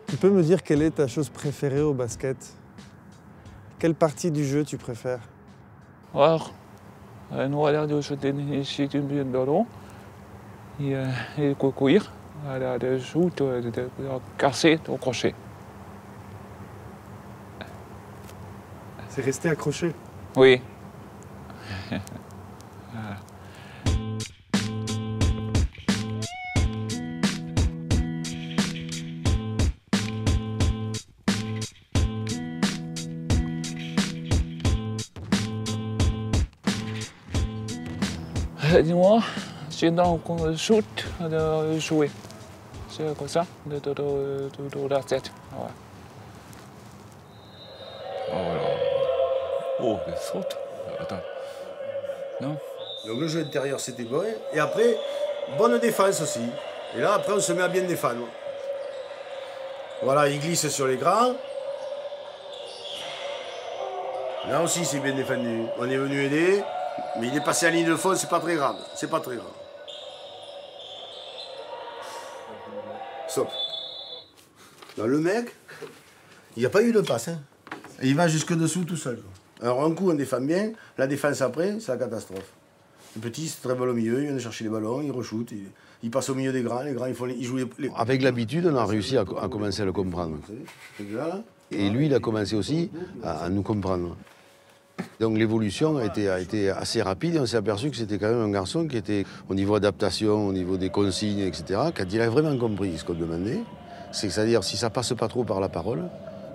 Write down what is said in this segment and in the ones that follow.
Tu peux me dire quelle est ta chose préférée au basket? Quelle partie du jeu tu préfères? Alors, nous regardons sur le ballon et courir, de shoot, de casser, de crochet. C'est rester accroché. Oui. Dis-moi, c'est dans le shoot de jouer. C'est comme ça, de la tête. Ouais. Oh là. Oh, des fautes. Attends. Non? Donc le jeu intérieur, c'était bon. Et après, bonne défense aussi. Et là, après, on se met à bien défendre. Voilà, il glisse sur les grands. Là aussi, c'est bien défendu. On est venu aider. Mais il est passé à la ligne de fond, c'est pas très grave. C'est pas très grave. Stop. Là, le mec, il n'y a pas eu de passe. Hein. Et il va jusque dessous tout seul. Alors un coup, on défend bien. La défense après, c'est la catastrophe. Le petit, c'est très bon au milieu. Il vient de chercher les ballons, il re-shoot. Il passe au milieu des grands. Les grands, ils jouent les... Avec l'habitude, on a réussi à commencer à le comprendre. Et lui, il a commencé aussi à nous comprendre. Donc l'évolution a été assez rapide et on s'est aperçu que c'était quand même un garçon qui était, au niveau adaptation, au niveau des consignes, etc., quand il a vraiment compris ce qu'on demandait, c'est-à-dire si ça passe pas trop par la parole,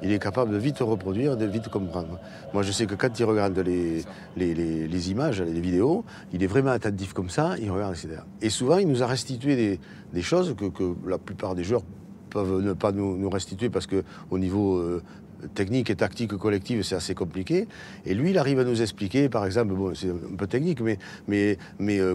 il est capable de vite reproduire, de vite comprendre. Moi, je sais que quand il regarde les images, les vidéos, il est vraiment attentif comme ça, il regarde, etc. Et souvent, il nous a restitué des choses que la plupart des joueurs peuvent ne pas nous restituer parce qu'au niveau technique et tactique collective, c'est assez compliqué. Et lui, il arrive à nous expliquer, par exemple, bon, c'est un peu technique, mais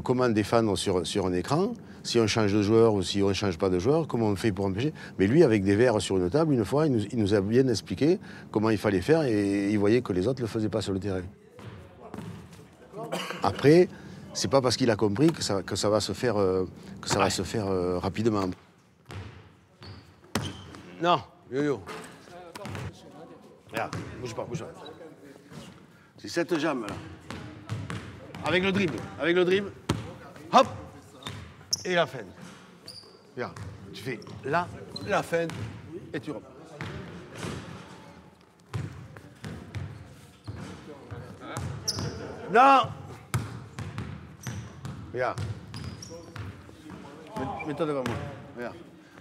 comment défendre sur un écran, si on change de joueur ou si on ne change pas de joueur, comment on fait pour empêcher. Mais lui, avec des verres sur une table, une fois, il nous a bien expliqué comment il fallait faire et il voyait que les autres ne le faisaient pas sur le terrain. Après, c'est pas parce qu'il a compris que ça va se faire, rapidement. Non, yo-yo. Regarde, bouge pas. C'est cette jambe là. Avec le dribble. Hop. Et la fin. Regarde, tu fais là, la fin, et tu repars. Non. Regarde. Mets-toi devant moi. Regarde.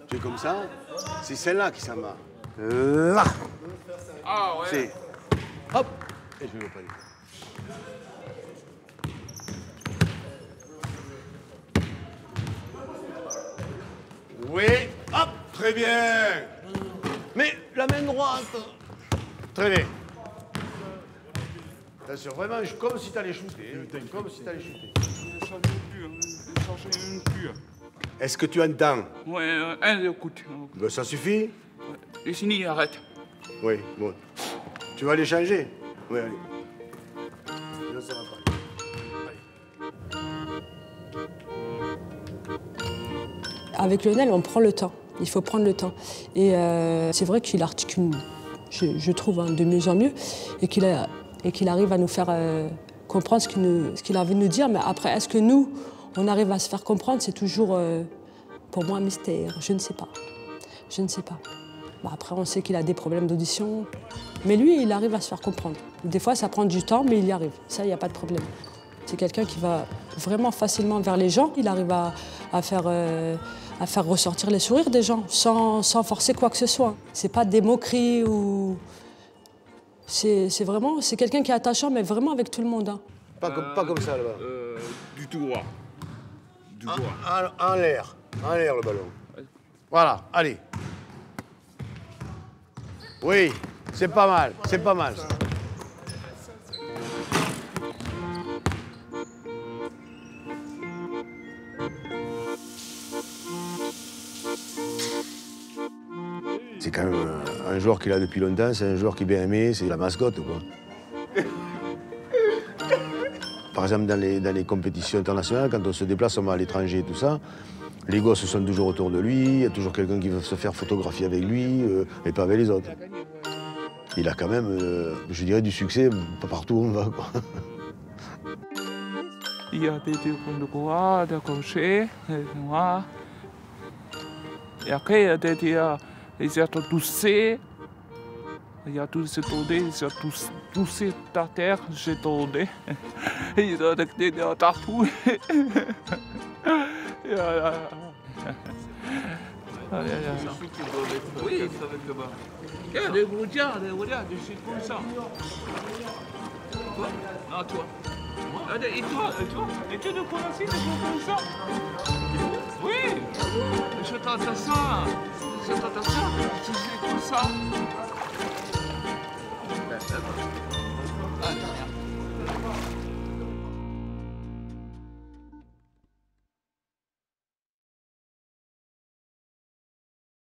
Tu es comme ça, c'est celle-là qui s'en va. Là. Ah ouais. C'est hop et je vais le prendre. Oui, hop, très bien. Mais la main droite. Très bien. Attention, vraiment, comme si t'allais shooter. Comme si t'allais shooter. Je change plus. Est-ce que tu entends? Ouais, un écoute. Ben, ça suffit? Et sinon, il arrête. Oui, bon. Tu vas les changer? Oui, allez. Non, ça va pas. Allez. Avec Lionel, on prend le temps. Il faut prendre le temps. Et c'est vrai qu'il articule, je trouve, de mieux en mieux, et qu'il arrive à nous faire comprendre ce qu'il a envie de nous dire. Mais après, est-ce que nous, on arrive à se faire comprendre? C'est toujours, pour moi, un mystère. Je ne sais pas. Bah, après, on sait qu'il a des problèmes d'audition. Mais lui, il arrive à se faire comprendre. Des fois, ça prend du temps, mais il y arrive. Ça, il n'y a pas de problème. C'est quelqu'un qui va vraiment facilement vers les gens. Il arrive à faire ressortir les sourires des gens sans forcer quoi que ce soit. C'est pas des moqueries ou... C'est quelqu'un qui est attachant, mais vraiment avec tout le monde. Hein. Pas comme ça, là-bas. Du tout droit. Du droit. En l'air. En l'air le ballon. Voilà, allez. Oui, c'est pas mal, c'est pas mal. Ça. C'est quand même un joueur qu'il a depuis longtemps, c'est un joueur qui est bien aimé, c'est la mascotte, quoi. Par exemple, dans les compétitions internationales, quand on se déplace, on va à l'étranger et tout ça, les gosses sont toujours autour de lui, il y a toujours quelqu'un qui veut se faire photographier avec lui, et pas avec les autres. Il a quand même, je dirais, du succès, pas partout où on va, quoi. Il y a des tirs de droit, de gaucher, des noirs. Et après, il y a des tirs, ils ont toussé. Il y a tous ces tournés, ils ont tous toussé par terre, j'ai tourné. Ils ont des tirs partout. Oui, ça va être bas. Regarde, regarde, je suis comme ça. Quoi? Ah, toi. Et toi? Et tu nous connais comme ça? Oui! Je t'entends ça! Je suis comme ça!